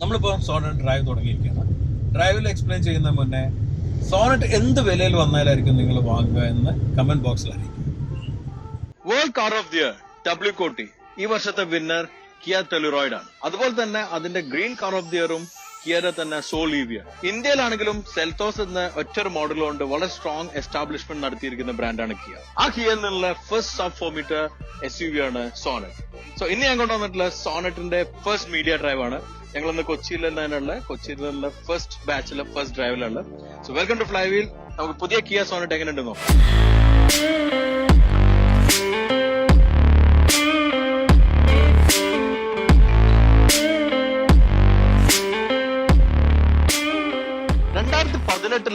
നമ്മളിപ്പോൾ Sonet drive തുടങ്ങിയിരിക്കുകയാണ്. ഡ്രൈവിൽ എക്സ്പ്ലെയിൻ ചെയ്യുന്ന മുന്നേ സോണറ്റ് എന്ത് വിലയിൽ വന്നാലായിരിക്കും നിങ്ങൾ വാങ്ങുക എന്ന് കമന്റ് ബോക്സിൽ അറിയിക്കും. World car of the year WCOT ഈ വർഷത്തെ വിന്നർ കിയ ടെലുറോയിഡ് ആണ്. അതുപോലെ തന്നെ അതിന്റെ ഗ്രീൻ കാർ ഓഫ് ദി ഇയറും കിയയുടെ തന്നെ സോൾ ഇവിയ. ഇന്ത്യയിലാണെങ്കിലും സെൽത്തോസ് എന്ന ഒറ്റൊരു മോഡൽ കൊണ്ട് വളരെ സ്ട്രോങ് എസ്റ്റാബ്ലിഷ്മെന്റ് നടത്തിയിരിക്കുന്ന ബ്രാൻഡാണ് കിയ. ആ കിയയിൽ നിന്നുള്ള ഫസ്റ്റ് സബ് 4 മീറ്റർ SUV ആണ് സോണറ്റ്. സോ ഇന്ന് ഞാൻ കൊണ്ടുവന്നിട്ടുള്ള സോണറ്റിന്റെ ഫസ്റ്റ് മീഡിയ ഡ്രൈവ് ആണ്. ഞങ്ങൾ ഇന്ന് കൊച്ചിയിൽ നിന്നുള്ള ഫസ്റ്റ് ബാച്ചിലെ ഫസ്റ്റ് ഡ്രൈവിലുള്ള. So welcome to Flywheel. നമുക്ക് പുതിയ കിയ സോണറ്റ് എങ്ങനെയുണ്ടെന്നോ.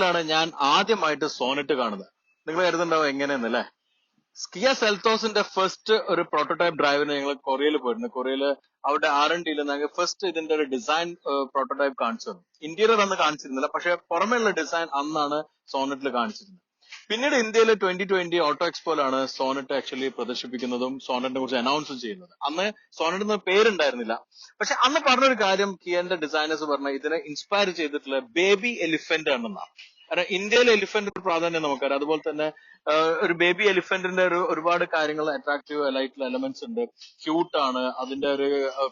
ാണ് ഞാൻ ആദ്യമായിട്ട് സോണറ്റ് കാണുന്നത്. നിങ്ങൾ കരുതുന്നുണ്ടാവും എങ്ങനെയെന്നല്ലേ. കിയ സെൽത്തോസിന്റെ ഫസ്റ്റ് ഒരു പ്രോട്ടോടൈപ്പ് ഡ്രൈവിന് ഞങ്ങൾ കൊറിയയിൽ പോയിരുന്നു. കൊറിയയിൽ അവിടെ R&Dയിൽ ഞങ്ങൾ ഫസ്റ്റ് ഇതിന്റെ ഒരു ഡിസൈൻ പ്രോട്ടോടൈപ്പ് കാണിച്ചു തന്നു. ഇന്റീരിയർ അന്ന് കാണിച്ചിരുന്നില്ല, പക്ഷെ പുറമേയുള്ള ഡിസൈൻ അന്നാണ് സോണറ്റിൽ കാണിച്ചിരുന്നത്. പിന്നീട് ഇന്ത്യയിൽ 2020 ഓട്ടോ എക്സ്പോയിലാണ് സോണറ്റ് ആക്ച്വലി പ്രദർശിപ്പിക്കുന്നതും സോണറ്റിനെ കുറിച്ച് അനൗൺസും ചെയ്യുന്നത്. അന്ന് സോണറ്റിന് പേരുണ്ടായിരുന്നില്ല. പക്ഷെ അന്ന് പറഞ്ഞൊരു കാര്യം കിയന്റെ ഡിസൈനേഴ്സ് പറഞ്ഞ ഇതിനെ ഇൻസ്പയർ ചെയ്തിട്ടുള്ള ബേബി എലിഫന്റ് ആണെന്നാണ്. കാരണം ഇന്ത്യയിലെ എലിഫന്റിന്റെ പ്രാധാന്യം നമുക്കറിയാം. അതുപോലെ തന്നെ ഒരു ബേബി എലിഫന്റിന്റെ ഒരുപാട് കാര്യങ്ങൾ അട്രാക്റ്റീവ് ആയിട്ടുള്ള എലമെന്റ്സ് ഉണ്ട്. ക്യൂട്ട് ആണ്, അതിന്റെ ഒരു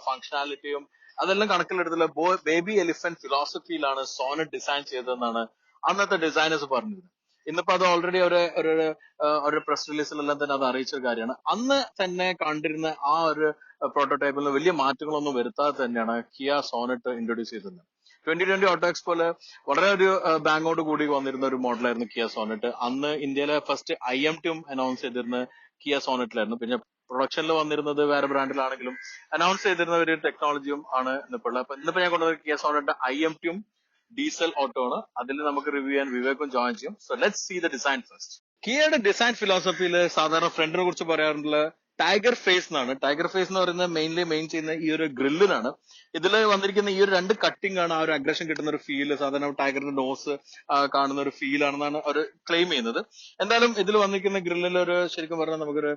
ഫങ്ഷനാലിറ്റിയും അതെല്ലാം കണക്കിലെടുത്തുള്ള ബേബി എലിഫന്റ് ഫിലോസഫിയിലാണ് സോണറ്റ് ഡിസൈൻ ചെയ്തതെന്നാണ് അന്നത്തെ ഡിസൈനേഴ്സ് പറഞ്ഞത്. ഇന്നിപ്പോ അത് ഓൾറെഡി ഒരു പ്രസ് റിലീസിലെല്ലാം തന്നെ അത് അറിയിച്ച കാര്യമാണ്. അന്ന് തന്നെ കണ്ടിരുന്ന ആ ഒരു പ്രോട്ടോടൈപ്പിൽ വലിയ മാറ്റങ്ങളൊന്നും വരുത്താതെ തന്നെയാണ് കിയ സോണറ്റ് ഇൻട്രൊഡ്യൂസ് ചെയ്തത്. 2020 ഓട്ടോ എക്സ്പോയില് വളരെ ഒരു ബാങ്ങോട് കൂടി വന്നിരുന്ന ഒരു മോഡലായിരുന്നു കിയ സോണറ്റ്. അന്ന് ഇന്ത്യയിലെ ഫസ്റ്റ് IMTയും അനൗൺസ് ചെയ്തിരുന്ന കിയ സോണറ്റിലായിരുന്നു. പിന്നെ പ്രൊഡക്ഷനിൽ വന്നിരുന്നത് വേറെ ബ്രാൻഡിലാണെങ്കിലും അനൗൺസ് ചെയ്തിരുന്ന ഒരു ടെക്നോളജിയും ആണ് ഇന്നിപ്പോൾ ഉള്ളത്. അപ്പൊ ഇന്നിപ്പോ ഞാൻ കൊണ്ടുവന്ന കിയ സോണറ്റ് IMTയും ഡീസൽ ഓട്ടോ ആണ്. അതിൽ നമുക്ക് റിവ്യൂ ചെയ്യാൻ വിവേക്കും ജോയിൻ ചെയ്യും. So let's see the design first. കിയയുടെ ഡിസൈൻ ഫിലോസഫിയിൽ സാധാരണ ഫ്രണ്ടിനെ കുറിച്ച് പറയാറുള്ള ടൈഗർ ഫേസ് എന്നാണ്. ടൈഗർ ഫേസ് എന്ന് പറയുന്നത് മെയിൻ ചെയ്യുന്ന ഈ ഒരു ഗ്രില്ലിനാണ്. ഇതിൽ വന്നിരിക്കുന്ന ഈ ഒരു 2 കട്ടിംഗ് ആണ് ആ ഒരു അഗ്രഷൻ കിട്ടുന്ന ഒരു ഫീല്. സാധാരണ ടൈഗറിന്റെ നോസ് കാണുന്ന ഒരു ഫീൽ ആണെന്നാണ് അവർ ക്ലെയിം ചെയ്യുന്നത്. എന്തായാലും ഇതിൽ വന്നിരിക്കുന്ന ഗ്രില്ലിൽ ഒരു ശരിക്കും പറഞ്ഞാൽ നമുക്കൊരു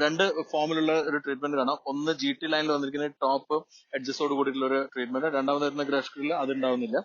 2 ഫോമിലുള്ള ഒരു ട്രീറ്റ്മെന്റ് കാണാം. ഒന്ന് GT ലൈനിൽ വന്നിരിക്കുന്ന ടോപ്പ് എഡ്ജസ്റ്റോട് കൂടിയിട്ടുള്ള ഒരു ട്രീറ്റ്മെന്റ്. രണ്ടാമത് വരുന്ന ഗ്രഷ് ഗ്രില്ല് അത് ഉണ്ടാവുന്നില്ല.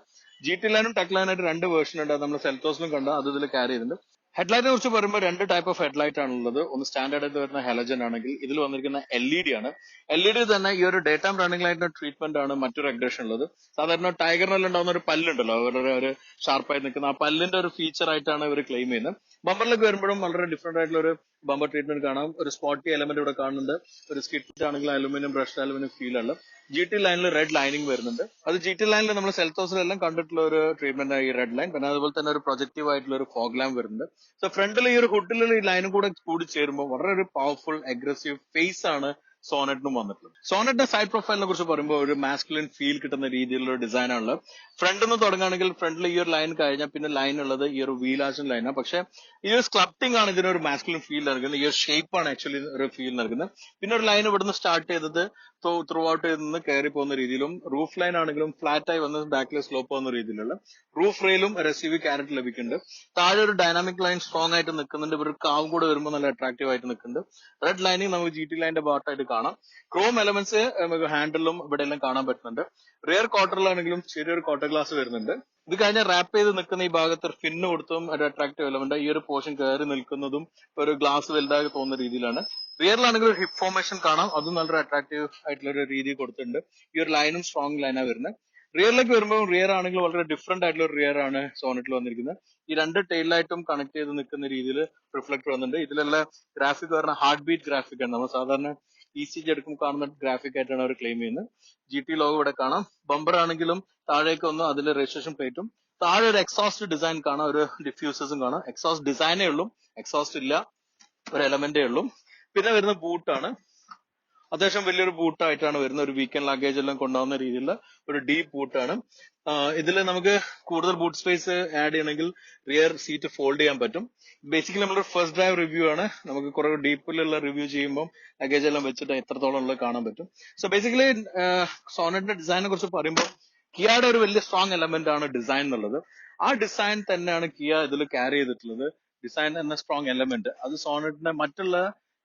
GT ലൈനും ടക്ക് ലൈനായിട്ട് 2 വേർഷൻ ഉണ്ട്. അത് നമ്മൾ സെൽത്തോസിലും കണ്ട അത് ഇതിൽ ക്യാരി ചെയ്തിട്ടുണ്ട്. ഹെഡ്ലൈറ്റിനെ കുറിച്ച് പറയുമ്പോൾ 2 ടൈപ്പ് ഓഫ് ഹെഡ്ലൈറ്റ് ആണുള്ളത്. ഒന്ന് സ്റ്റാൻഡേർഡ് ആയിട്ട് വരുന്ന ഹെലജൻ ആണെങ്കിൽ ഇതിൽ വന്നിരിക്കുന്ന LED ആണ്. LED തന്നെ ഈ ഒരു ഡേ ടൈം റണ്ണിംഗ് ലൈറ്റിന്റെ ട്രീറ്റ്മെന്റ് ആണ് മറ്റൊരു അഗ്രഷൻ ഉള്ളത്. സാധാരണ ടൈഗറിനെല്ലാം ഉണ്ടാവുന്ന ഒരു പല്ലുണ്ടല്ലോ, അവരുടെ ഒരു ഷാർപ്പായി നിൽക്കുന്ന ആ പല്ലിന്റെ ഒരു ഫീച്ചർ ആയിട്ടാണ് ഇവർ ക്ലെയിം ചെയ്യുന്നത്. ബമ്പറിലേക്ക് വരുമ്പോഴും വളരെ ഡിഫറെന്റ് ആയിട്ടുള്ള ഒരു ബമ്പർ ട്രീറ്റ്മെന്റ് കാണാം. ഒരു സ്പോട്ടി എലമെന്റ് ഇവിടെ കാണുന്നുണ്ട്. ഒരു സ്കിറ്റ് ആണെങ്കിൽ അലുമിനിയം ബ്രഷ്ഡ് അലുമിനിയം ഫീൽ ആണ്. GT ലൈനിൽ റെഡ് ലൈനിങ് വരുന്നുണ്ട്. അത് GT ലൈനിൽ നമ്മൾ സെൽത്തോസിലെല്ലാം കണ്ടിട്ടുള്ള ഒരു ട്രീറ്റ്മെന്റ് ഈ റെഡ് ലൈൻ. പിന്നെ അതുപോലെ തന്നെ ഒരു പ്രൊജക്റ്റീവ് ആയിട്ടുള്ള ഒരു ഫോഗ് ലാമ്പ് വരുന്നുണ്ട്. സോ ഫ്രണ്ടിൽ ഈ ഒരു ഹുഡിലുള്ള ഈ ലൈനും കൂടി ചേരുമ്പോൾ വളരെ ഒരു പവർഫുൾ അഗ്രസീവ് ഫേസ് ആണ് സോണറ്റിനും വന്നിട്ടുള്ളത്. സോണറ്റിന്റെ സൈഡ് പ്രൊഫൈലിനെ കുറിച്ച് പറയുമ്പോൾ ഒരു മാസ്കുലിൻ ഫീൽ കിട്ടുന്ന രീതിയിലുള്ള ഡിസൈൻ ആണുള്ളത്. ഫ്രണ്ടിൽ നിന്ന് തുടങ്ങുകയാണെങ്കിൽ ഫ്രണ്ടിൽ ഈ ഒരു ലൈൻ കഴിഞ്ഞാൽ പിന്നെ ലൈൻ ഉള്ളത് ഈ ഒരു വീലാഷൻ ലൈനാണ്. പക്ഷെ ഈ ഒരു സ്ക്ലപ്റ്റിംഗ് ആണ് ഇതിനൊരു മാസ്കുലിൻ ഫീൽ നൽകുന്നത്. ഈ ഒരു ഷേപ്പ് ആണ് ആക്ച്വലി ഒരു ഫീൽ നൽകുന്നത്. പിന്നെ ഒരു ലൈൻ ഇവിടുന്ന് സ്റ്റാർട്ട് ചെയ്തത് ത്രൂ ഔട്ട് നിന്ന് കയറി പോകുന്ന രീതിയിലും റൂഫ് ലൈൻ ആണെങ്കിലും ഫ്ലാറ്റ് ആയി വന്ന് ബാക്കിൽ സ്ലോപ്പ് പോകുന്ന രീതിയിലുള്ള റൂഫ് റെയിലും ഒരു SUV ക്യാരറ്റ് ലഭിക്കുന്നുണ്ട്. താഴെ ഒരു ഡൈനാമിക് ലൈൻ സ്ട്രോങ് ആയിട്ട് നിൽക്കുന്നുണ്ട്. ഇവർ കാവും കൂടെ വരുമ്പോൾ നല്ല അട്രാക്റ്റീവ് ആയിട്ട് നിൽക്കുന്നുണ്ട്. റെഡ് ലൈനിങ് നമുക്ക് GT ലൈനിന്റെ പാർട്ടായിട്ട് കാണാം. ക്രോം എലമെന്റ്സ് നമുക്ക് ഹാൻഡിലും ഇവിടെ എല്ലാം കാണാൻ പറ്റുന്നുണ്ട്. റിയർ ക്വാർട്ടറിലാണെങ്കിലും ചെറിയൊരു ക്വാർട്ടർ ഗ്ലാസ് വരുന്നുണ്ട്. ഇത് കഴിഞ്ഞാൽ റാപ്പ് ചെയ്ത് നിൽക്കുന്ന ഈ ഭാഗത്ത് ഫിന്ന് കൊടുത്തും ഒരു അട്രാക്റ്റീവ് എലമെന്റ്. ഈ ഒരു പോർഷൻ കയറി നിൽക്കുന്നതും ഒരു ഗ്ലാസ് വലുതായി തോന്നുന്ന രീതിയിലാണ്. റിയറിലാണെങ്കിൽ ഒരു ഹിപ്പ് ഫോർമേഷൻ കാണാം. അതും നല്ലൊരു അട്രാക്റ്റീവ് ആയിട്ടുള്ള ഒരു രീതി കൊടുത്തിട്ടുണ്ട്. ഈ ഒരു ലൈനും സ്ട്രോങ് ലൈനാണ് വരുന്നത്. റിയറിലേക്ക് വരുമ്പോൾ റിയർ ആണെങ്കിൽ വളരെ ഡിഫറെന്റ് ആയിട്ടുള്ള ഒരു റിയർ ആണ് സോണറ്റിൽ വന്നിരിക്കുന്നത്. ഈ 2 ടെയിലായിട്ടും കണക്ട് ചെയ്ത് നിൽക്കുന്ന രീതിയിൽ റിഫ്ലക്ട് വന്നിട്ടുണ്ട്. ഇതിലുള്ള ഗ്രാഫിക് പറഞ്ഞ ഹാർട്ട് ബീറ്റ് ഗ്രാഫിക് ആണ്. നമ്മൾ സാധാരണ ECG എടുക്കുമ്പോൾ കാണുന്ന ഗ്രാഫിക് ആയിട്ടാണ് അവർ ക്ലെയിം ചെയ്യുന്നത്. GT ലോഗോ ഇവിടെ കാണാം. ബമ്പർ ആണെങ്കിലും താഴേക്ക് വന്നു അതിൽ രജിസ്ട്രേഷൻ പ്ലേറ്റും താഴെ ഒരു എക്സോസ്റ്റ് ഡിസൈൻ കാണാം. ഒരു ഡിഫ്യൂസേഴ്സും കാണാം. എക്സോസ്റ്റ് ഡിസൈനേ ഉള്ളൂ, എക്സോസ്റ്റ് ഇല്ല, ഒരു എലമെന്റേ ഉള്ളൂ. പിന്നെ വരുന്ന ബൂട്ടാണ്. അത്യാവശ്യം വലിയൊരു ബൂട്ടായിട്ടാണ് വരുന്നത്. ഒരു വീക്കെൻഡ് ലഗേജ് എല്ലാം കൊണ്ടുപോകുന്ന രീതിയിലുള്ള ഒരു ഡീപ്പ് ബൂട്ടാണ്. ഇതിൽ നമുക്ക് കൂടുതൽ ബൂട്ട് സ്പേസ് ആഡ് ചെയ്യണമെങ്കിൽ റിയർ സീറ്റ് ഫോൾഡ് ചെയ്യാൻ പറ്റും. ബേസിക്കലി നമ്മുടെ ഫസ്റ്റ് ഡ്രൈവ് റിവ്യൂ ആണ്. നമുക്ക് കുറെ ഡീപ്പിലുള്ള റിവ്യൂ ചെയ്യുമ്പോൾ ലഗേജ് എല്ലാം വെച്ചിട്ട് എത്രത്തോളം ഉള്ളത് കാണാൻ പറ്റും. സോ ബേസിക്കലി സോണറ്റിന്റെ ഡിസൈനെ കുറിച്ച് പറയുമ്പോൾ കിയയുടെ ഒരു വലിയ സ്ട്രോങ് എലമെന്റ് ആണ് ഡിസൈൻ എന്നുള്ളത്. ആ ഡിസൈൻ തന്നെയാണ് കിയ ഇതിൽ ക്യാരി ചെയ്തിട്ടുള്ളത്. ഡിസൈൻ എന്ന സ്ട്രോങ് എലമെന്റ് അത് സോണറ്റിന്റെ മറ്റുള്ള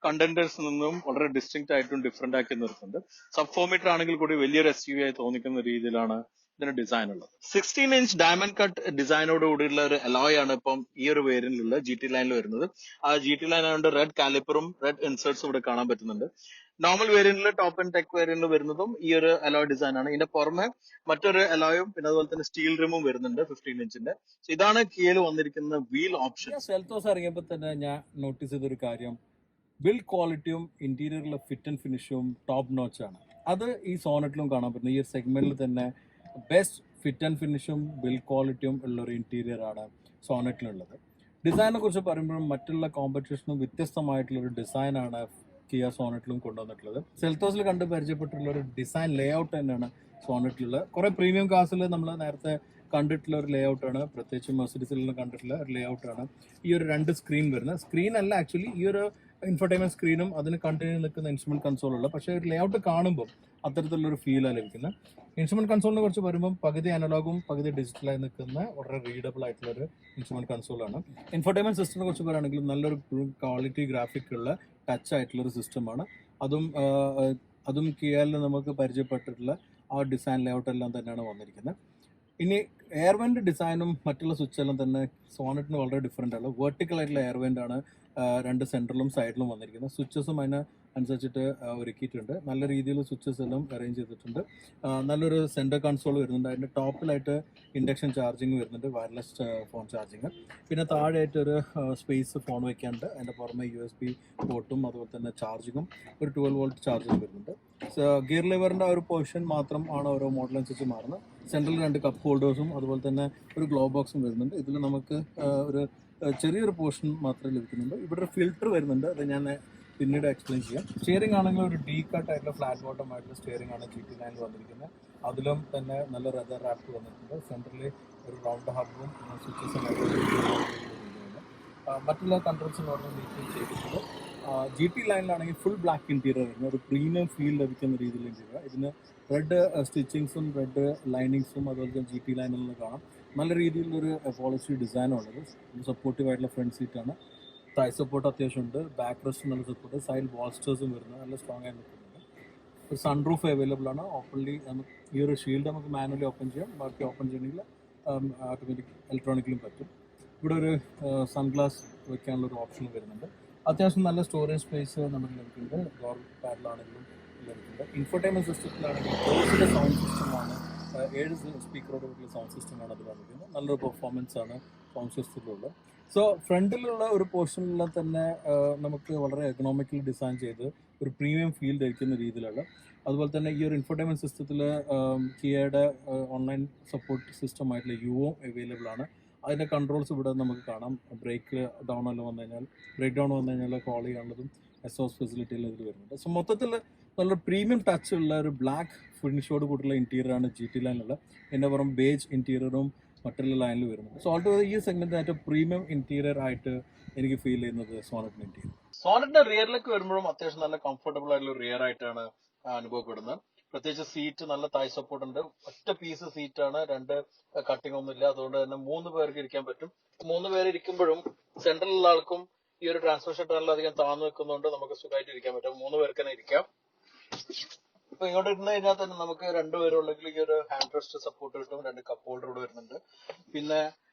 കണ്ടന്റേഴ്സിൽ നിന്നും വളരെ ഡിസ്റ്റിങ്ക്റ്റ് ആയിട്ടും ഡിഫറെന്റ് ആക്കി നിർത്തുന്നുണ്ട്. സബ് 4 മീറ്റർ ആണെങ്കിൽ കൂടി വലിയൊരു SUV ആയി തോന്നിക്കുന്ന രീതിയിലാണ് ഇതിന്റെ ഡിസൈൻ ഉള്ളത്. 16-inch ഡയമണ്ട് കട്ട് ഡിസൈനോട് കൂടിയുള്ള ഒരു അലോയ് ആണ് ഇപ്പം ഈ ഒരു വേരിയന്റിലുള്ള GT ലൈനിൽ വരുന്നത്. ആ GT ലൈൻ ആയതുകൊണ്ട് റെഡ് കാലിപ്പറും റെഡ് ഇൻസേർട്സും ഇവിടെ കാണാൻ പറ്റുന്നുണ്ട്. നോർമൽ വേരിയന്റിൽ ടോപ്പ് ആൻഡ് ടെക് വേരിയന്റിൽ വരുന്നതും ഈ ഒരു അലോയ് ഡിസൈൻ ആണ്. ഇതിന്റെ പുറമെ മറ്റൊരു അലോയും പിന്നെ അതുപോലെ തന്നെ സ്റ്റീൽ റിമും വരുന്നുണ്ട് 15-inch. ഇതാണ് കിയയിൽ വന്നിരിക്കുന്ന വീൽ ഓപ്ഷൻ. സെൽത്തോസ് ഇറങ്ങിയപ്പോൾ തന്നെ ഞാൻ നോട്ടീസ് ചെയ്തൊരു കാര്യം, ബിൽഡ് ക്വാളിറ്റിയും ഇന്റീരിയറിലെ ഫിറ്റ് ആൻഡ് ഫിനിഷും ടോപ്പ് നോച്ച് ആണ്. അത് ഈ സോണറ്റിലും കാണാൻ പറ്റുന്നു. ഈ സെഗ്മെന്റിൽ തന്നെ ബെസ്റ്റ് ഫിറ്റ് ആൻഡ് ഫിനിഷും ബിൽഡ് ക്വാളിറ്റിയും ഉള്ള ഒരു ഇന്റീരിയർ ആണ് സോണറ്റിലുള്ളത്. ഡിസൈനെ കുറിച്ച് പറയുമ്പോഴും മറ്റുള്ള കോമ്പറ്റീഷനും വ്യത്യസ്തമായിട്ടുള്ള ഒരു ഡിസൈനാണ് കിയ സോണറ്റിലും കൊണ്ടുവന്നിട്ടുള്ളത്. സെൽത്തോസിൽ കണ്ട് പരിചയപ്പെട്ടിട്ടുള്ള ഒരു ഡിസൈൻ ലേ ഔട്ട് തന്നെയാണ് സോണറ്റിലുള്ളത്. കുറെ പ്രീമിയം കാസിൽ നമ്മൾ നേരത്തെ കണ്ടിട്ടുള്ള ഒരു ലേ ഔട്ടാണ്, പ്രത്യേകിച്ച് മെർസിഡീസിൽ കണ്ടിട്ടുള്ള ഒരു ലേ ഔട്ടാണ് ഈ ഒരു 2 സ്ക്രീൻ വരുന്നത്. സ്ക്രീൻ അല്ല ആക്ച്വലി, ഈ ഒരു ഇൻഫർടൈൻമെന്റ് സ്ക്രീനും അതിന് കണ്ടിന്യൂ നിൽക്കുന്ന ഇൻസ്ട്രുമെന്റ് കൺസോളുള്ള, പക്ഷേ ഒരു ലേ ഔട്ട് കാണുമ്പോൾ അത്തരത്തിലുള്ളൊരു ഫീലാണ് ലഭിക്കുന്നത്. ഇൻസ്ട്രുമെന്റ് കൺസോളിനെ കുറിച്ച് പറയുമ്പോൾ പകുതി അനലോഗും പകുതി ഡിജിറ്റലായി നിൽക്കുന്ന വളരെ റീഡബിൾ ആയിട്ടുള്ള ഒരു ഇൻസ്ട്രുമെന്റ് കൺസോളാണ്. ഇൻഫർടൈൻമെന്റ് സിസ്റ്റത്തിനെ കുറിച്ച് പറയുകയാണെങ്കിൽ നല്ലൊരു ക്വാളിറ്റി ഗ്രാഫിക് ഉള്ള ടച്ച് ആയിട്ടുള്ള ഒരു സിസ്റ്റമാണ്. അതും കിയയിൽ നമുക്ക് പരിചയപ്പെട്ടിട്ടുള്ള ആ ഡിസൈൻ ലേ ഔട്ട് എല്ലാം തന്നെയാണ് വന്നിരിക്കുന്നത്. ഇനി എയർവെന്റ് ഡിസൈനും മറ്റുള്ള സ്വിച്ചെല്ലാം തന്നെ സോണറ്റിന് വളരെ ഡിഫറെൻ്റ് ആണ്. വെർട്ടിക്കൽ ആയിട്ടുള്ള എയർവെന്റ് ആണ് 2 സെൻറ്ററിലും സൈഡിലും വന്നിരിക്കുന്നത്. സ്വിച്ചസും അതിന് അനുസരിച്ചിട്ട് ഒരുക്കിയിട്ടുണ്ട്. നല്ല രീതിയിൽ സ്വിച്ചസ് എല്ലാം അറേഞ്ച് ചെയ്തിട്ടുണ്ട്. നല്ലൊരു സെൻറ്റർ കൺസോൾ വരുന്നുണ്ട്. അതിൻ്റെ ടോപ്പിലായിട്ട് ഇൻഡക്ഷൻ ചാർജിങ് വരുന്നുണ്ട്, വയർലെസ് ഫോൺ ചാർജിങ്. പിന്നെ താഴെയായിട്ട് ഒരു സ്പേസ് ഫോൺ വയ്ക്കാനുണ്ട്. അതിൻ്റെ പുറമെ USB പോർട്ടും അതുപോലെ തന്നെ ചാർജിങ്ങും ഒരു 12 വോൾട്ട് ചാർജിങ് വരുന്നുണ്ട്. ഗിയർ ലിവറിൻ്റെ ഒരു പൊസിഷൻ മാത്രം ആണ് ഓരോ മോഡലനുസരിച്ച് മാറുന്നത്. സെൻട്രൽ 2 കപ്പ് ഹോൾഡേഴ്സും അതുപോലെ തന്നെ ഒരു ഗ്ലോ ബോക്സും വരുന്നുണ്ട്. ഇതിൽ നമുക്ക് ഒരു ചെറിയൊരു പോർഷൻ മാത്രമേ ലഭിക്കുന്നുണ്ട്. ഇവിടെ ഒരു ഫിൽറ്റർ വരുന്നുണ്ട്, അത് ഞാൻ പിന്നീട് എക്സ്പ്ലെയിൻ ചെയ്യാം. സ്റ്റിയറിംഗ് ആണെങ്കിൽ ഒരു ഡീ കട്ട് ആയിട്ടുള്ള ഫ്ലാറ്റ് ബോട്ടം ആയിട്ടുള്ള സ്റ്റിയറിംഗ് ആണ് GT ലൈനിൽ വന്നിരിക്കുന്നത്. അതിലും തന്നെ നല്ല റെദർ റാപ്പ് വന്നിട്ടുണ്ട്. സെൻട്രലിൽ ഒരു റൗണ്ട് ഹബും സ്വിച്ചസും മറ്റുള്ള കൺട്രോൾസും വളരെ നീറ്റ് ചെയ്തിട്ടുണ്ട്. GT ലൈനിലാണെങ്കിൽ ഫുൾ ബ്ലാക്ക് ഇന്റീരിയർ വരുന്നത്, ഒരു പ്രീമിയം ഫീൽ ലഭിക്കുന്ന രീതിയിൽ ഇന്റീരിയർ. ഇതിന് റെഡ് സ്റ്റിച്ചിങ്സും റെഡ് ലൈനിങ്സും അതുപോലെ തന്നെ GT ലൈനിൽ നിന്ന് കാണാം. നല്ല രീതിയിലൊരു പോളിസി ഡിസൈനും ഉള്ളത്. സപ്പോർട്ടീവ് ആയിട്ടുള്ള ഫ്രണ്ട് സീറ്റാണ്. തൈ സപ്പോർട്ട് അത്യാവശ്യമുണ്ട്. ബാക്ക് റെസ്റ്റ് നല്ല സപ്പോർട്ട്. സൈഡ് ബോൾസ്റ്റേഴ്സും വരുന്നത് നല്ല സ്ട്രോങ് ആയി നിൽക്കുന്നുണ്ട്. ഒരു സൺറൂഫ് അവൈലബിൾ ആണ്. ഓപ്പൺലി ഈ ഒരു ഷീൽഡ് നമുക്ക് മാനുവലി ഓപ്പൺ ചെയ്യാം. ബാക്കി ഓപ്പൺ ചെയ്യണമെങ്കിൽ ഓട്ടോമാറ്റിക് ഇലക്ട്രോണിക്കലും പറ്റും. ഇവിടെ ഒരു സൺഗ്ലാസ് വെക്കാനുള്ള ഒരു ഓപ്ഷൻ വരുന്നുണ്ട്. അത്യാവശ്യം നല്ല സ്റ്റോറേജ് സ്പേസ് നമുക്ക് ലഭിക്കുന്നുണ്ട്. ഡോർ പാഡിലാണെങ്കിലും ലഭിക്കുന്നുണ്ട്. ഇൻഫർടൈൻമെന്റ് സിസ്റ്റത്തിലാണെങ്കിൽ ബോസിന്റെ സൗണ്ട് സിസ്റ്റമാണ്, 7 സ്പീക്കറോടുകൂടിയുള്ള സൗണ്ട് സിസ്റ്റമാണ് അത് വന്നിരിക്കുന്നത്. നല്ലൊരു പെർഫോമൻസ് ആണ് സൗണ്ട് സിസ്റ്റത്തിലുള്ളത്. സോ ഫ്രണ്ടിലുള്ള ഒരു പോർഷനിൽ തന്നെ നമുക്ക് വളരെ എക്കണോമിക്കലി ഡിസൈൻ ചെയ്ത് ഒരു പ്രീമിയം ഫീൽ ധരിക്കുന്ന രീതിയിലുള്ള, അതുപോലെ തന്നെ ഈ ഒരു ഇൻഫർടൈൻമെന്റ് സിസ്റ്റത്തിൽ കിയയുടെ ഓൺലൈൻ സപ്പോർട്ട് സിസ്റ്റം ആയിട്ടുള്ള യുവോ അവൈലബിൾ ആണ്. അതിൻ്റെ കൺട്രോൾസ് ഇവിടെ നമുക്ക് കാണാം. ബ്രേക്ക് ഡൗൺ എല്ലാം വന്നു കഴിഞ്ഞാൽ കോൾ ചെയ്യാനുള്ളതും SOS ഫെസിലിറ്റിയെല്ലാം ഇതിൽ വരുന്നുണ്ട്. സോ മൊത്തത്തിൽ നല്ലൊരു പ്രീമിയം ടച്ച് ഉള്ള ഒരു ബ്ലാക്ക് ഫിനിഷോട് കൂടിയുള്ള ഇൻറ്റീരിയറാണ് GT ലൈനിലുള്ള. എൻ്റെ പുറം ബേജ് ഇൻറ്റീരിയറും മറ്റുള്ള ലൈനിൽ വരുന്നുണ്ട്. സോ ഓൾട്ടോ ഈ സെഗ്മെന്റിൽ ഏറ്റവും പ്രീമിയം ഇന്റീരിയർ ആയിട്ട് എനിക്ക് ഫീൽ ചെയ്യുന്നത് സോണറ്റിന്റെ ഇന്റീരിയർ. സോണറ്റിന്റെ റിയറിലേക്ക് വരുമ്പോഴും അത്യാവശ്യം നല്ല കംഫർട്ടബിൾ ആയിട്ടുള്ള റിയർ ആയിട്ടാണ് അനുഭവപ്പെടുന്നത്. പ്രത്യേകിച്ച് സീറ്റ് നല്ല തായ് സപ്പോർട്ട് ഉണ്ട്. ഒറ്റ പീസ് സീറ്റാണ്, 2 കട്ടിംഗ് ഒന്നും ഇല്ല. അതുകൊണ്ട് തന്നെ 3 പേർക്ക് ഇരിക്കാൻ പറ്റും. 3 പേര് ഇരിക്കുമ്പോഴും സെൻട്രലിലുള്ള ആൾക്കും ഈ ഒരു ട്രാൻസ്മിഷൻ ടണൽ അധികം താഴ്ന്നു നിൽക്കുന്നതുകൊണ്ട് നമുക്ക് സുഖമായിട്ട് ഇരിക്കാൻ പറ്റും. 3 പേർക്ക് തന്നെ ഇരിക്കാം. ഇപ്പൊ ഇങ്ങോട്ട് ഇരുന്ന് കഴിഞ്ഞാൽ തന്നെ നമുക്ക് 2 പേരുണ്ടെങ്കിൽ ഈ ഒരു ഹാൻഡ് റെസ്റ്റ് സപ്പോർട്ട് കിട്ടും. 2 കപ്പ് ഹോൾഡർ ഇവിടെ വരുന്നുണ്ട്. പിന്നെ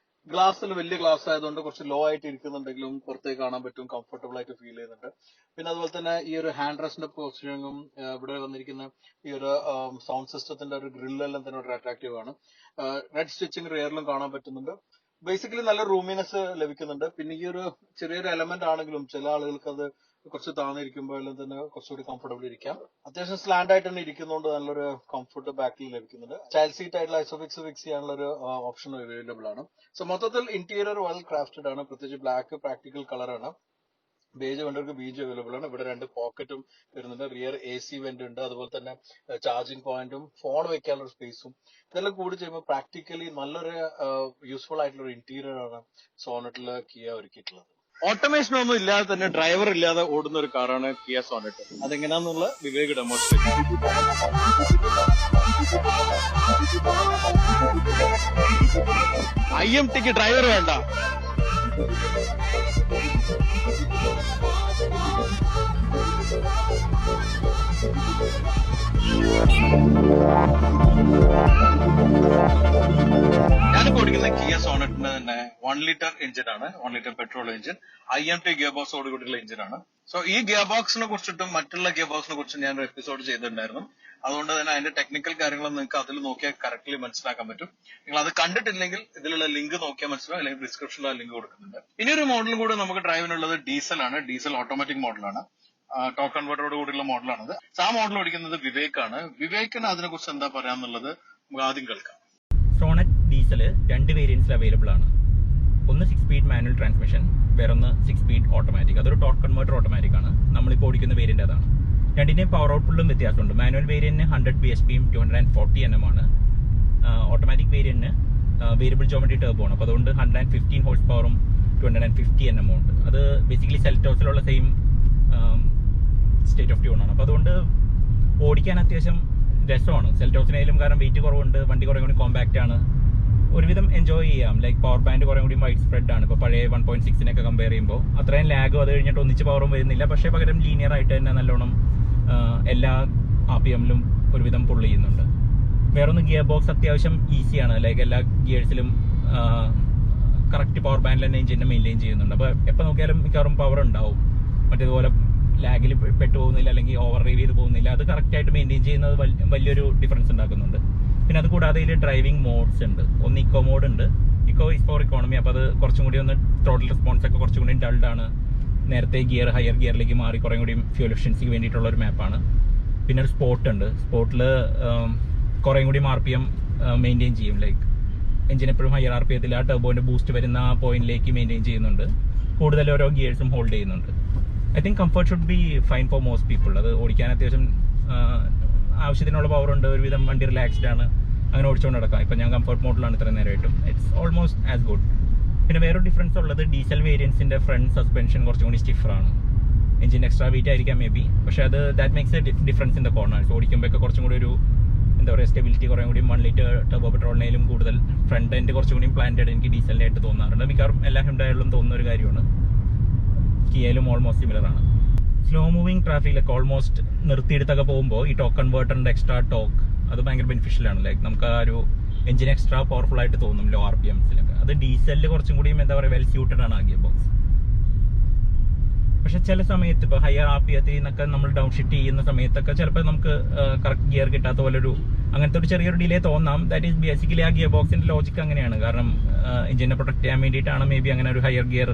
ഗ്ലാസ്സിൽ വലിയ ഗ്ലാസ് ആയതുകൊണ്ട് കുറച്ച് ലോ ആയിട്ട് ഇരിക്കുന്നുണ്ടെങ്കിലും പുറത്തേക്ക് കാണാൻ പറ്റും, കംഫർട്ടബിൾ ആയിട്ട് ഫീൽ ചെയ്യുന്നുണ്ട്. പിന്നെ അതുപോലെ തന്നെ ഈ ഒരു ഹാൻഡ് റെസ്റ്റിന്റെ പൊസിഷനിങ്ങും ഇവിടെ വന്നിരിക്കുന്ന ഈ ഒരു സൗണ്ട് സിസ്റ്റത്തിന്റെ ഒരു ഗ്രില്ലെല്ലാം തന്നെ വളരെ അട്രാക്റ്റീവ് ആണ്. റെഡ് സ്റ്റിച്ചിങ് റിയറിലും കാണാൻ പറ്റുന്നുണ്ട്. ബേസിക്കലി നല്ല റൂമിനെസ് ലഭിക്കുന്നുണ്ട്. പിന്നെ ഈ ഒരു ചെറിയൊരു എലമെന്റ് ആണെങ്കിലും ചില ആളുകൾക്ക് അത് കുറച്ച് താന്നിരിക്കുമ്പോൾ എല്ലാം തന്നെ കുറച്ചുകൂടി കംഫർട്ടബിൾ ഇരിക്കാം. അത്യാവശ്യം സ്ലാൻഡ് ആയിട്ട് തന്നെ ഇരിക്കുന്നതുകൊണ്ട് നല്ലൊരു കംഫർട്ട് ബാക്കിൽ ലഭിക്കുന്നുണ്ട്. ചൈൽഡ് സീറ്റ് ആയിട്ടുള്ള ഐസോഫിക്സ് ഫിക്സ് ചെയ്യാനുള്ള ഒരു ഓപ്ഷൻ അവൈലബിൾ ആണ്. സോ മൊത്തത്തിൽ ഇന്റീരിയർ വെൽ ക്രാഫ്റ്റഡ് ആണ്. പ്രത്യേകിച്ച് ബ്ലാക്ക് പ്രാക്ടിക്കൽ കളറാണ്. ബേജ് വേണ്ടവർക്ക് ബീജ് അവൈലബിൾ ആണ്. ഇവിടെ 2 പോക്കറ്റും വരുന്നുണ്ട്. റിയർ AC വെന്റ് ഉണ്ട്. അതുപോലെ തന്നെ ചാർജിങ് പോയിന്റും ഫോൺ വെക്കാനുള്ള സ്പേസും ഇതെല്ലാം കൂടി ചെയ്യുമ്പോൾ പ്രാക്ടിക്കലി നല്ലൊരു യൂസ്ഫുൾ ആയിട്ടുള്ള ഒരു ഇന്റീരിയർ ആണ് സോണറ്റില് കിയ ഒരുക്കിയിട്ടുള്ളത്. ഓട്ടോമേഷൻ ഒന്നും ഇല്ലാതെ തന്നെ ഡ്രൈവർ ഇല്ലാതെ ഓടുന്ന ഒരു കാറാണ് കിയ സോണറ്റ്. അതെങ്ങനെയാന്നുള്ള വിവേക് ഡെമോൺസ്ട്രേറ്റ്. IMTക്ക് ഡ്രൈവർ വേണ്ട, ഞാനിപ്പോ ഓടിക്കുന്ന കിയ സോണറ്റിന് തന്നെ 1 ലിറ്റർ എഞ്ചിൻ ആണ്, 1 litre petrol engine, IMT gear ബോക്സോട് കൂടിയുള്ള എഞ്ചിൻ ആണ്. സോ ഈ ഗിയർ ബോക്സിനെ കുറിച്ചിട്ടും മറ്റുള്ള ഗിയർ ബോക്സിനെ കുറിച്ചും ഞാൻ ഒരു എപ്പിസോഡ് ചെയ്തിട്ടുണ്ടായിരുന്നു. അതുകൊണ്ട് തന്നെ അതിന്റെ ടെക്നിക്കൽ കാര്യങ്ങൾ നിങ്ങൾക്ക് അതിൽ നോക്കിയാൽ കറക്റ്റ്ലി മനസ്സിലാക്കാൻ പറ്റും. നിങ്ങൾ അത് കണ്ടിട്ടില്ലെങ്കിൽ ഇതിലുള്ള ലിങ്ക് നോക്കിയാൽ മനസ്സിലാവും, അല്ലെങ്കിൽ ഡിസ്ക്രിപ്ഷനിൽ ആ ലിങ്ക് കൊടുക്കുന്നുണ്ട്. ഇനി ഒരു മോഡലും കൂടെ നമുക്ക് ഡ്രൈവിനുള്ളത് ഡീസൽ ആണ്. ഡീസൽ ഓട്ടോമാറ്റിക് മോഡലാണ്, ടോപ്പ് കൺവേർട്ടറോട് കൂടിയുള്ള മോഡലാണത്. ആ മോഡൽ ഓടിക്കുന്നത് വിവേക് ആണ്. വിവേകിന് അതിനെ കുറിച്ച് എന്താ പറയാന്നുള്ളത് നമുക്ക് ആദ്യം കേൾക്കാം. സോണറ്റ് ഡീസൽ 2 വേരിയൻസിൽ അവൈലബിൾ ആണ്. ഒന്ന് 6 സ്പീഡ് മാനുവൽ ട്രാൻസ്മിഷൻ, വേറൊന്ന് 6 സ്പീഡ് ഓട്ടോമാറ്റിക്. അതൊരു ടോർക്ക് കൺവേർട്ടർ ഓട്ടോമാറ്റിക് ആണ്. നമ്മളിപ്പോൾ ഓടിക്കുന്ന വേരിയന്റ് അതാണ്. രണ്ടിന്റെയും പവർ ഔട്ട്പുട്ടിലും വ്യത്യാസമുണ്ട്. മാനുവൽ വേരിയന്റിന് 100 bhpയും 240 Nm ആണ്. ഓട്ടോമാറ്റിക് വേരിയന്റിന് വേരിയബിൾ ജോമെട്രി ടർബോ ആണ്. അപ്പോൾ അതുകൊണ്ട് 115 ഹോഴ്സ് പവറും 250 Nm ഉണ്ട്. അത് ബേസിക്കലി സെൽറ്റോസിലുള്ള സെയിം സ്റ്റേറ്റ് ഓഫ് ട്യൂൺ ആണ്. അപ്പോൾ അതുകൊണ്ട് ഓടിക്കാൻ അത്യാവശ്യം രസമാണ്. സെൽറ്റോസിനായാലും കാരണം വെയിറ്റ് കുറവുണ്ട്, വണ്ടി കുറേ കൂടി കോമ്പാക്റ്റ് ആണ്, ഒരുവിധം എൻജോയ് ചെയ്യാം. ലൈക്ക് പവർ ബാൻഡ് കുറേ കൂടി വൈഡ് സ്പ്രെഡ് ആണ്. ഇപ്പോൾ പഴയ 1.6 കമ്പയർ ചെയ്യുമ്പോൾ അത്രയും ലാഗും അത് കഴിഞ്ഞിട്ട് ഒന്നിച്ച് പവറും വരുന്നില്ല. പക്ഷേ പകരം ലീനിയർ ആയിട്ട് തന്നെ നല്ലോണം എല്ലാ RPMലും ഒരുവിധം പുള്ള് ചെയ്യുന്നുണ്ട്. വേറൊന്ന് ഗിയർ ബോക്സ് അത്യാവശ്യം ഈസിയാണ്. ലൈക്ക് എല്ലാ ഗിയേഴ്സിലും കറക്റ്റ് പവർ ബാൻഡിൽ തന്നെ എഞ്ചിനെ മെയിൻറ്റെയിൻ ചെയ്യുന്നുണ്ട്. അപ്പോൾ എപ്പോൾ നോക്കിയാലും മിക്കവാറും പവർ ഉണ്ടാവും. മറ്റേതുപോലെ ലാഗിൽ പെട്ടു പോകുന്നില്ല, അല്ലെങ്കിൽ ഓവർ ഡ്രൈവ് ചെയ്ത് പോകുന്നില്ല. അത് കറക്റ്റായിട്ട് മെയിൻറ്റെയിൻ ചെയ്യുന്നത് വലിയൊരു ഡിഫറൻസ് ഉണ്ടാക്കുന്നുണ്ട്. പിന്നെ അത് കൂടാതെ ഇതിൽ ഡ്രൈവിംഗ് മോഡ്സ് ഉണ്ട്. ഒന്ന് ഇക്കോ മോഡ് ഉണ്ട്. Eco is for economy. അപ്പോൾ അത് കുറച്ചും കൂടി ഒന്ന് ടോട്ടൽ റെസ്പോൺസ് ഒക്കെ കുറച്ചും കൂടി ഡൾഡ് ആണ്. നേരത്തെ ഹയർ ഗിയറിലേക്ക് മാറി കുറേ കൂടി ഫ്യൂൽ എഫിഷ്യൻസിക്ക് വേണ്ടിയിട്ടുള്ള ഒരു മാപ്പാണ്. പിന്നെ ഒരു സ്പോർട്ട് ഉണ്ട്. സ്പോർട്ടിൽ കുറേ കൂടി RPM മെയിൻറ്റെയിൻ ചെയ്യും. ലൈക്ക് എഞ്ചിൻ എപ്പോഴും ഹയർ RPMത്തിൽ ആ ടർബോന്റെ ബൂസ്റ്റ് വരുന്ന ആ പോയിന്റിലേക്ക് മെയിൻറ്റെയിൻ ചെയ്യുന്നുണ്ട്. കൂടുതൽ ഓരോ ഗിയേഴ്സും ഹോൾഡ് ചെയ്യുന്നുണ്ട്. I think comfort should be fine four most people. അത് ഓടിക്കാൻ അത്യാവശ്യം ആവശ്യത്തിനുള്ള പവർ ഉണ്ട്, ഒരുവിധം വണ്ടി റിലാക്സ്ഡ് ആണ്, അങ്ങനെ ഓടിച്ചുകൊണ്ട് നടക്കാം. ഇപ്പം ഞാൻ കംഫർട്ട് മോഡിലാണ് ഇത്ര നേരമായിട്ടും. It's almost as good. പിന്നെ വേറൊരു ഡിഫറൻസ് ഉള്ളത് ഡീസൽ വേരിയൻസിന്റെ ഫ്രണ്ട് സസ്പെൻഷൻ കുറച്ചും കൂടി സ്റ്റിഫറാണ്. എഞ്ചിൻ എക്സ്ട്രാ വെയിറ്റ് ആയിരിക്കാം മേ ബി, പക്ഷേ അത് that makes a difference in the corners. ഓടിക്കുമ്പോഴൊക്കെ കുറച്ചും കൂടി ഒരു എന്താ പറയുക സ്റ്റെബിലിറ്റി കുറേ കൂടി 1 ലിറ്റർ ടർബോ പെട്രോളിനേലും കൂടുതൽ ഫ്രണ്ട് എൻഡ് കുറച്ചും കൂടി പ്ലാന്റഡ് എനിക്ക് ഡീസലിൻ്റെ ആയിട്ട് തോന്നാറുണ്ട്. മിക്കവാറും എല്ലാ ഹ്യുണ്ടായിലും തോന്നുന്ന ഒരു കാര്യമാണ്. കിയയിലും ഓൾമോസ്റ്റ് സിമിലർ ആണ്. സ്ലോ മൂവിങ് ട്രാഫിക്കിലൊക്കെ ഓൾമോസ്റ്റ് നിർത്തിയെടുത്തൊക്കെ പോകുമ്പോൾ ഈ ടോക്ക് കൺവേർട്ടറിന്റെ എക്സ്ട്രാ ടോക്ക് അത് ഭയങ്കര ബെനിഫിഷ്യൽ ആണ്. ലൈക്ക് നമുക്ക് ആ ഒരു എഞ്ചിൻ എക്സ്ട്രാ പവർഫുൾ ആയിട്ട് തോന്നും ലോ RPMസിലൊക്കെ. അത് ഡീസലിൽ കുറച്ചും കൂടി എന്താ പറയുക വെൽ സ്യൂട്ടഡ് ആണ് ആ ഗിയർ ബോക്സ്. പക്ഷെ ചില സമയത്ത് ഇപ്പോൾ ഹയർ RPMത്തിൽ നിന്നൊക്കെ നമ്മൾ ഡൗൺ ഷിഫ്റ്റ് ചെയ്യുന്ന സമയത്തൊക്കെ ചിലപ്പോൾ നമുക്ക് കറക്റ്റ് ഗിയർ കിട്ടാത്ത പോലെ അങ്ങനത്തെ ഒരു ചെറിയൊരു ഡിലേ തോന്നാം. ദാറ്റ് ഈസ് ബേസിക്കലി ആ ഗിയർ ബോക്സിന്റെ ലോജിക്ക് അങ്ങനെയാണ്. കാരണം എഞ്ചിനെ പ്രൊട്ടക്ട് ചെയ്യാൻ വേണ്ടിയിട്ടാണ് മേ ബി അങ്ങനെ ഒരു ഹയർ ഗിയർ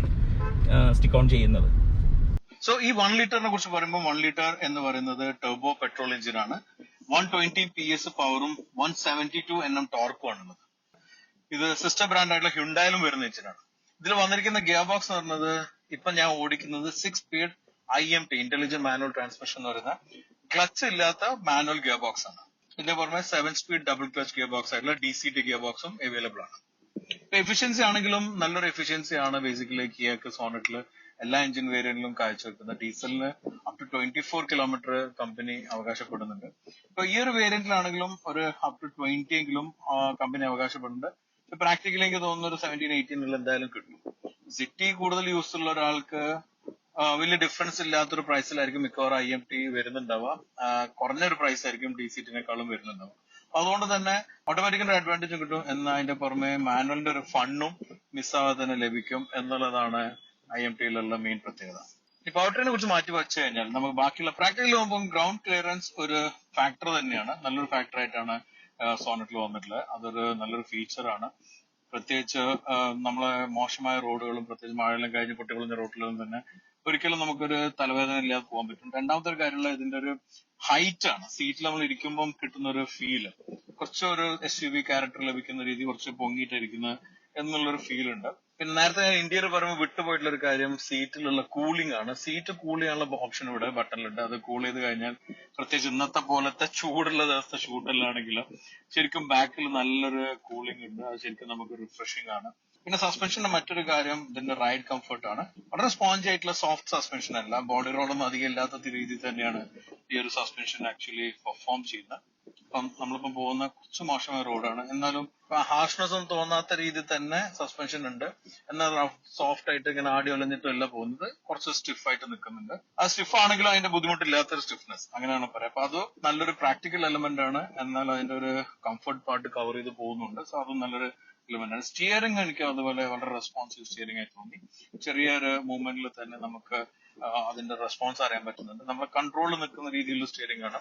സ്റ്റിക്ക് ഓൺ ചെയ്യുന്നത്. സോ ഈ 1 ലിറ്ററിനെ കുറിച്ച് പറയുമ്പോൾ 1 ലിറ്റർ എന്ന് പറയുന്നത് ടർബോ പെട്രോൾ എഞ്ചിൻ ആണ്. 120 PS പവറും 172 Nm ടോർക്കും ആണുള്ളത്. ഇത് സിസ്റ്റർ ബ്രാൻഡ് ആയിട്ടുള്ള ഹ്യുണ്ടായിലും വരുന്ന എഞ്ചിനാണ്. ഇതിൽ വന്നിരിക്കുന്ന ഗിയർ ബോക്സ് എന്ന് പറയുന്നത് ഇപ്പൊ ഞാൻ ഓടിക്കുന്നത് 6 speed IMT intelligent manual transmission എന്ന് പറയുന്ന ക്ലച്ച് ഇല്ലാത്ത മാനുവൽ ഗിയർ ബോക്സ് ആണ്. ഇതിന്റെ പുറമെ 7 speed double clutch gear box ആയിട്ടുള്ള DCT ഗിയർ ബോക്സും അവൈലബിൾ ആണ്. ഇപ്പൊ എഫിഷ്യൻസി ആണെങ്കിലും നല്ലൊരു എഫിഷ്യൻസി ആണ് ബേസിക്കലി കിയക്ക് സോണറ്റില് എല്ലാ എഞ്ചിൻ വേരിയന്റിലും കാഴ്ചവെക്കുന്നത്. ഡീസലിന് അപ് ടു 24 കിലോമീറ്റർ കമ്പനി അവകാശപ്പെടുന്നുണ്ട്. ഇപ്പൊ ഈ ഒരു വേരിയന്റിലാണെങ്കിലും ഒരു അപ് ടു 20 എങ്കിലും കമ്പനി അവകാശപ്പെടുന്നുണ്ട്. പ്രാക്ടിക്കലി എനിക്ക് തോന്നുന്ന ഒരു 17-18 എന്തായാലും കിട്ടും. സിറ്റി കൂടുതൽ യൂസ് ഉള്ള ഒരാൾക്ക് വലിയ ഡിഫറൻസ് ഇല്ലാത്തൊരു പ്രൈസിലായിരിക്കും മിക്കവാറും IMT വരുന്നുണ്ടാവുക. കുറഞ്ഞൊരു പ്രൈസ് ആയിരിക്കും DCTനേക്കാളും വരുന്നുണ്ടാവുക. അതുകൊണ്ട് തന്നെ ഓട്ടോമാറ്റിക്കിന്റെ അഡ്വാൻറ്റേജ് കിട്ടും, എന്നാൽ അതിന്റെ പുറമെ മാനുവലിന്റെ ഒരു ഫണ്ണും മിസ്സാവാതെ തന്നെ ലഭിക്കും എന്നുള്ളതാണ് IMTയിലുള്ള മെയിൻ പ്രത്യേകത. ഈ പവർ ട്രെയിനെ കുറിച്ച് മാറ്റി വെച്ച് കഴിഞ്ഞാൽ നമുക്ക് ബാക്കിയുള്ള പ്രാക്ടിക്കൽ പോകുമ്പോൾ ഗ്രൗണ്ട് ക്ലിയറൻസ് ഒരു ഫാക്ടർ തന്നെയാണ്. നല്ലൊരു ഫാക്ടർ ആയിട്ടാണ് സോണറ്റിൽ വന്നിട്ടുള്ളത്. അതൊരു നല്ലൊരു ഫീച്ചറാണ്. പ്രത്യേകിച്ച് നമ്മളെ മോശമായ റോഡുകളും പ്രത്യേകിച്ച് മഴയെല്ലാം കഴിഞ്ഞ് പൊട്ടിപ്പൊളിഞ്ഞ റോഡിലും തന്നെ ഒരിക്കലും നമുക്കൊരു തലവേദന ഇല്ലാതെ പോകാൻ പറ്റും. രണ്ടാമത്തെ ഒരു കാര്യമുള്ള ഇതിന്റെ ഒരു ഹൈറ്റ് ആണ്. സീറ്റിൽ നമ്മൾ ഇരിക്കുമ്പോൾ കിട്ടുന്ന ഒരു ഫീല് കുറച്ചൊരു SUV ക്യാരക്ടർ ലഭിക്കുന്ന രീതി, കുറച്ച് പൊങ്ങിയിട്ടിരിക്കുന്ന എന്നുള്ളൊരു ഫീൽ ഉണ്ട്. പിന്നെ നേരത്തെ ഇന്ത്യയിൽ പറയുമ്പോൾ വിട്ടുപോയിട്ടുള്ള ഒരു കാര്യം സീറ്റിലുള്ള കൂളിംഗ് ആണ്. സീറ്റ് കൂൾ ചെയ്യാനുള്ള ഓപ്ഷൻ ഇവിടെ ബട്ടണിലുണ്ട്. അത് കൂൾ ചെയ്ത് കഴിഞ്ഞാൽ പ്രത്യേകിച്ച് ഇന്നത്തെ പോലത്തെ ചൂടുള്ള ദിവസത്തെ ഷൂട്ടിലാണെങ്കിലും ശരിക്കും ബാക്കിൽ നല്ലൊരു കൂളിംഗ് ഉണ്ട്. അത് ശരിക്കും നമുക്ക് റിഫ്രഷിംഗ് ആണ്. പിന്നെ സസ്പെൻഷന്റെ മറ്റൊരു കാര്യം ഇതിന്റെ റൈഡ് കംഫർട്ട് ആണ്. വളരെ സ്പോഞ്ച് ആയിട്ടുള്ള സോഫ്റ്റ് സസ്പെൻഷൻ അല്ല, ബോഡി റോളൊന്നും അധികം ഇല്ലാത്ത രീതിയിൽ തന്നെയാണ് ഈ ഒരു സസ്പെൻഷൻ ആക്ച്വലി പെർഫോം ചെയ്യുന്നത്. ഇപ്പം നമ്മളിപ്പം പോകുന്ന കുറച്ച് മോശമായ റോഡാണ്, എന്നാലും ഹാർഷ്നെസ് ഒന്നും തോന്നാത്ത രീതിയിൽ തന്നെ സസ്പെൻഷൻ ഉണ്ട്. എന്നാൽ സോഫ്റ്റ് ആയിട്ട് ഇങ്ങനെ ആടി ഒലഞ്ഞിട്ടും അല്ല പോകുന്നത്, കുറച്ച് സ്റ്റിഫ് ആയിട്ട് നിൽക്കുന്നുണ്ട്. ആ സ്റ്റിഫ് ആണെങ്കിലും അതിന്റെ ബുദ്ധിമുട്ടില്ലാത്തൊരു സ്റ്റിഫ്നെസ്, അങ്ങനെയാണ് പറയാം. അപ്പൊ അത് നല്ലൊരു പ്രാക്ടിക്കൽ എലമെന്റ് ആണ്, എന്നാൽ അതിന്റെ ഒരു കംഫർട്ട് പാർട്ട് കവർ ചെയ്ത് പോകുന്നുണ്ട്. സോ അതും നല്ലൊരു എലമെന്റ് ആണ്. സ്റ്റിയറിംഗ് എനിക്ക് അതുപോലെ വളരെ റെസ്പോൺസീവ് സ്റ്റിയറിംഗ് ആയി തോന്നി. ചെറിയൊരു മൂവ്മെന്റിൽ തന്നെ നമുക്ക് അതിന്റെ റെസ്പോൺസ് അറിയാൻ പറ്റുന്നുണ്ട്. നമ്മൾ കൺട്രോളിൽ നിൽക്കുന്ന രീതിയിലുള്ള സ്റ്റിയറിംഗ് ആണ്,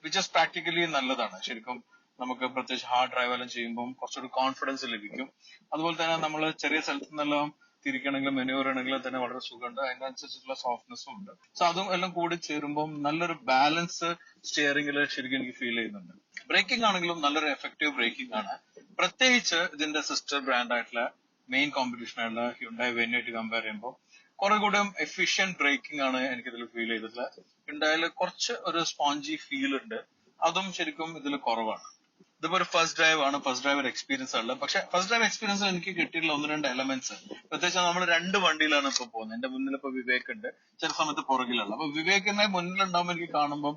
വിച്ച് ഇസ് പ്രാക്ടിക്കലി നല്ലതാണ്. ശരിക്കും നമുക്ക് പ്രത്യേകിച്ച് ഹാർഡ് ഡ്രൈവ് എല്ലാം ചെയ്യുമ്പോൾ കുറച്ചൊരു കോൺഫിഡൻസ് ലഭിക്കും. അതുപോലെ തന്നെ നമ്മൾ ചെറിയ സ്ഥലത്ത് നിന്നെല്ലാം തിരിക്കണമെങ്കിലും മെനുവർ ആണെങ്കിലും തന്നെ വളരെ സുഖമുണ്ട്, അതിനനുസരിച്ചുള്ള സോഫ്റ്റ്നെസ്സും ഉണ്ട്. സോ അതും എല്ലാം കൂടി ചേരുമ്പോൾ നല്ലൊരു ബാലൻസ് സ്റ്റിയറിംഗിൽ ശരിക്കും എനിക്ക് ഫീൽ ചെയ്യുന്നുണ്ട്. ബ്രേക്കിംഗ് ആണെങ്കിലും നല്ലൊരു എഫക്റ്റീവ് ബ്രേക്കിംഗ് ആണ്. പ്രത്യേകിച്ച് ഇതിന്റെ സിസ്റ്റർ ബ്രാൻഡ് ആയിട്ടുള്ള മെയിൻ കോമ്പറ്റീഷൻ ആയിട്ടുള്ള ഹ്യുണ്ടായി വെന്യൂ കമ്പയർ ചെയ്യുമ്പോൾ കുറെ കൂടെ എഫിഷ്യന്റ് ബ്രേക്കിംഗ് ആണ് എനിക്കിതിൽ ഫീൽ ചെയ്തിട്ടുള്ളത്. ഹ്യുണ്ടായിൽ കുറച്ച് ഒരു സ്പോഞ്ചി ഫീൽ ഉണ്ട്, അതും ശരിക്കും ഇതിൽ കുറവാണ്. ഇതിപ്പോ ഒരു ഫസ്റ്റ് ഡ്രൈവ് ആണ്, ഫസ്റ്റ് ഡ്രൈവ് ഒരു എക്സ്പീരിയൻസ് ഉള്ളത്. പക്ഷെ ഫസ്റ്റ് ഡ്രൈവ് എക്സ്പീരിയൻസ് എനിക്ക് കിട്ടിയിട്ടുള്ള 1-2 എലമെന്റ്സ്, പ്രത്യേകിച്ച് നമ്മൾ 2 വണ്ടിയിലാണ് ഇപ്പൊ പോകുന്നത്. എന്റെ മുന്നിൽ ഇപ്പൊ വിവേക് ഉണ്ട്, ചില സമയത്ത് പുറകിലുള്ള. അപ്പൊ വിവേകിനെ മുന്നിലുണ്ടാവുമ്പോൾ എനിക്ക് കാണുമ്പോൾ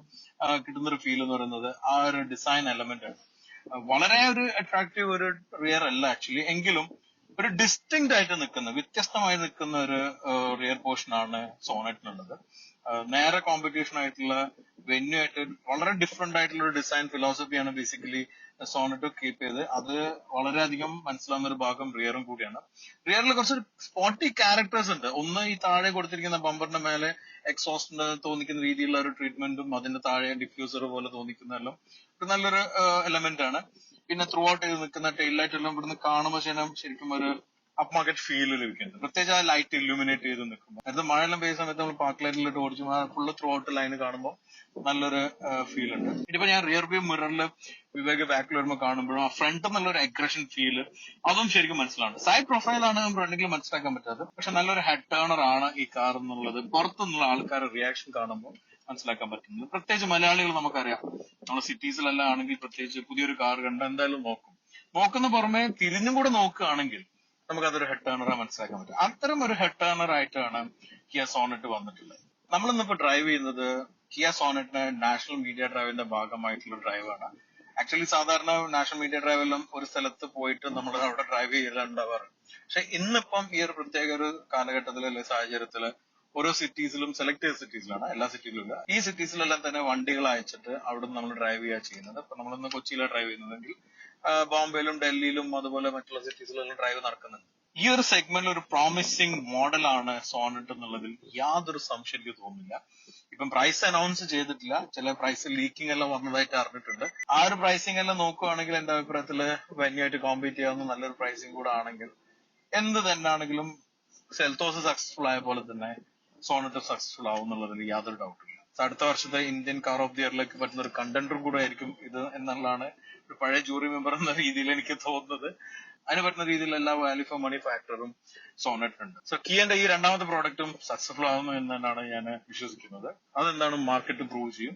കിട്ടുന്ന ഒരു ഫീൽ എന്ന് പറയുന്നത് ആ ഒരു ഡിസൈൻ എലമെന്റ് ആണ്. വളരെ ഒരു അട്രാക്റ്റീവ് ഒരു റിയർ അല്ല ആക്ച്വലി, എങ്കിലും ഒരു ഡിസ്റ്റിങ്ക്ട് ആയിട്ട് നിൽക്കുന്ന, വ്യത്യസ്തമായി നിൽക്കുന്ന ഒരു റിയർ പോർഷൻ ആണ് സോണറ്റിനുള്ളത്. നേരെ കോമ്പറ്റീഷൻ ആയിട്ടുള്ള വെന്യൂ ആയിട്ട് വളരെ ഡിഫറെന്റ് ആയിട്ടുള്ള ഒരു ഡിസൈൻ ഫിലോസഫിയാണ് ബേസിക്കലി സോണറ്റ് കീപ്പ് ചെയ്ത്. അത് വളരെയധികം മനസ്സിലാവുന്ന ഒരു ഭാഗം റിയറും കൂടിയാണ്. റിയറിൽ കുറച്ച് സ്പോട്ടി ക്യാരക്ടേഴ്സ് ഉണ്ട്. ഒന്ന്, ഈ താഴെ കൊടുത്തിരിക്കുന്ന ബമ്പറിന്റെ മേലെ എക്സോസ്റ്റിന് തോന്നിക്കുന്ന രീതിയിലുള്ള ഒരു ട്രീറ്റ്മെന്റും അതിന്റെ താഴെ ഡിഫ്യൂസർ പോലെ തോന്നിക്കുന്നതെല്ലാം ഒരു നല്ലൊരു എലമെന്റ് ആണ്. പിന്നെ ത്രൂ ഔട്ട് ചെയ്ത് നിൽക്കുന്ന ടെയിൽ ലൈറ്റ് എല്ലാം ഇവിടുന്ന് കാണുമ്പോൾ ശരിക്കും ഒരു അപ്പ് മാർക്കറ്റ് ഫീൽ ലഭിക്കുന്നുണ്ട്, പ്രത്യേകിച്ച് ആ ലൈറ്റ് ഇല്യൂമിനേറ്റ് ചെയ്ത് നിൽക്കുമ്പോൾ. അത് മഴയെല്ലാം പെയ്യുന്ന സമയത്ത് നമ്മൾ പാർക്ക് ലൈറ്റിലിട്ട് ഓടിച്ചു ഫുള്ള് ത്രൂ ഔട്ട് ലൈന് കാണുമ്പോൾ നല്ലൊരു ഫീൽ ഉണ്ട്. ഇനിയിപ്പോ ഞാൻ റിയർ വ്യൂ മിററിൽ വിവേക് ബാക്കിൽ വരുമ്പോൾ കാണുമ്പോഴും ആ ഫ്രണ്ട് എന്നുള്ളൊരു അഗ്രഷൻ ഫീല് അതും ശരിക്കും മനസ്സിലാണ്. സൈഡ് പ്രൊഫൈലാണ് ഫ്രണ്ടിൽ മനസ്സിലാക്കാൻ പറ്റാത്തത്, പക്ഷെ നല്ലൊരു ഹെഡ് ടേണർ ആണ് ഈ കാർ എന്നുള്ളത് പുറത്തുനിന്നുള്ള ആൾക്കാരുടെ റിയാക്ഷൻ കാണുമ്പോൾ മനസ്സിലാക്കാൻ പറ്റുന്നത്. പ്രത്യേകിച്ച് മലയാളികൾ നമുക്കറിയാം, നമ്മൾ സിറ്റീസിലെല്ലാം ആണെങ്കിൽ പ്രത്യേകിച്ച് പുതിയൊരു കാർ കണ്ട എന്തായാലും നോക്കുന്ന പുറമെ തിരിഞ്ഞും കൂടെ നോക്കുകയാണെങ്കിൽ നമുക്ക് അതൊരു ഹെഡ് ടേണറായി മനസ്സിലാക്കാൻ പറ്റും. അത്തരം ഒരു ഹെഡ് ടേണർ ആയിട്ടാണ് കിയ സോണറ്റ് വന്നിട്ടുള്ളത്. നമ്മളിന്നിപ്പോ ഡ്രൈവ് ചെയ്യുന്നത് കിയ സോണറ്റിന്റെ നാഷണൽ മീഡിയ ഡ്രൈവിന്റെ ഭാഗമായിട്ടുള്ള ഡ്രൈവാണ്. ആക്ച്വലി സാധാരണ നാഷണൽ മീഡിയ ഡ്രൈവ് എല്ലാം ഒരു സ്ഥലത്ത് പോയിട്ട് നമ്മൾ അവിടെ ഡ്രൈവ് ചെയ്യലുണ്ടാവാറ്. പക്ഷെ ഇന്നിപ്പം ഈ ഒരു പ്രത്യേക ഒരു കാലഘട്ടത്തില് അല്ലെങ്കിൽ സാഹചര്യത്തില് ഓരോ സിറ്റീസിലും സെലക്ട് ചെയ്ത സിറ്റീസിലാണ്, എല്ലാ സിറ്റിയിലും ഇല്ല. ഈ സിറ്റീസിലെല്ലാം തന്നെ വണ്ടികൾ അയച്ചിട്ട് അവിടെ നമ്മൾ ഡ്രൈവ് ചെയ്യുക ചെയ്യുന്നത്. ഇപ്പൊ നമ്മളിന്ന് കൊച്ചിയിലാണ് ഡ്രൈവ് ചെയ്യുന്നതെങ്കിൽ ബോംബെയിലും ഡൽഹിയിലും അതുപോലെ മറ്റുള്ള സിറ്റീസിലെല്ലാം ഡ്രൈവ് നടക്കുന്നുണ്ട്. ഈ ഒരു സെഗ്മെന്റിൽ ഒരു പ്രോമിസിംഗ് മോഡലാണ് സോണറ്റ് എന്നുള്ളതിൽ യാതൊരു സംശയം എനിക്ക് തോന്നുന്നില്ല. ഇപ്പം പ്രൈസ് അനൗൺസ് ചെയ്തിട്ടില്ല, ചില പ്രൈസ് ലീക്കിംഗ് എല്ലാം വന്നതായിട്ട് അറിഞ്ഞിട്ടുണ്ട്. ആ ഒരു പ്രൈസിംഗ് എല്ലാം നോക്കുകയാണെങ്കിൽ എന്റെ അഭിപ്രായത്തില് വെന്യൂആയിട്ട് കോമ്പീറ്റ് ചെയ്യാവുന്ന നല്ലൊരു പ്രൈസിംഗ് കൂടെ ആണെങ്കിൽ എന്ത് തന്നെ ആണെങ്കിലും സെൽത്തോസ് സക്സസ്ഫുൾ ആയ പോലെ തന്നെ സോണറ്റ് സക്സസ്ഫുൾ ആവും എന്നുള്ളതിൽ യാതൊരു ഡൗട്ടും ഇല്ല. അടുത്ത വർഷത്തെ ഇന്ത്യൻ കാർ ഓഫ് ദി ഇയറിലേക്ക് പറ്റുന്ന ഒരു കണ്ടന്ററും കൂടെ ആയിരിക്കും ഇത് എന്നുള്ളതാണ് ഒരു പഴയ ജൂറി മെമ്പർ എന്ന രീതിയിൽ എനിക്ക് തോന്നുന്നത്. അതിന് പറ്റുന്ന രീതിയിൽ എല്ലാ വാല്യൂ ഫോർ മണി ഫാക്ടറും സോണറ്റിനുണ്ട്. സോ കിയന്റെ ഈ രണ്ടാമത്തെ പ്രോഡക്റ്റും സക്സസ്ഫുൾ ആവുന്നു എന്നാണ് ഞാൻ വിശ്വസിക്കുന്നത്. അതെന്താണ് മാർക്കറ്റ് പ്രൂവ് ചെയ്യും.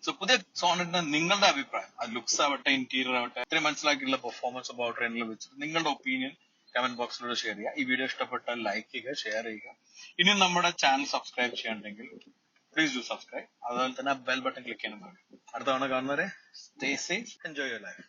സോ പുതിയ സോണറ്റിന് നിങ്ങളുടെ അഭിപ്രായം, അത് ലുക്സ് ആവട്ടെ ഇന്റീരിയർ ആവട്ടെ, ഇത്രയും മനസ്സിലാക്കിയുള്ള പെർഫോമൻസ് പവർ ട്രെയിനിൽ വെച്ചിട്ട് നിങ്ങളുടെ ഒപ്പീനിയൻ കമന്റ് ബോക്സിലൂടെ ഷെയർ ചെയ്യുക. ഈ വീഡിയോ ഇഷ്ടപ്പെട്ടാൽ ലൈക്ക് ചെയ്യുക, ഷെയർ ചെയ്യുക. ഇനിയും നമ്മുടെ ചാനൽ സബ്സ്ക്രൈബ് ചെയ്യാനുണ്ടെങ്കിൽ പ്ലീസ് ഡു സബ്സ്ക്രൈബ്. അതുപോലെ തന്നെ ബെൽ ബട്ടൺ ക്ലിക്ക് ചെയ്യാനും മറക്കും. അടുത്ത തവണ കാണുന്നവരെ stay safe, enjoy your life.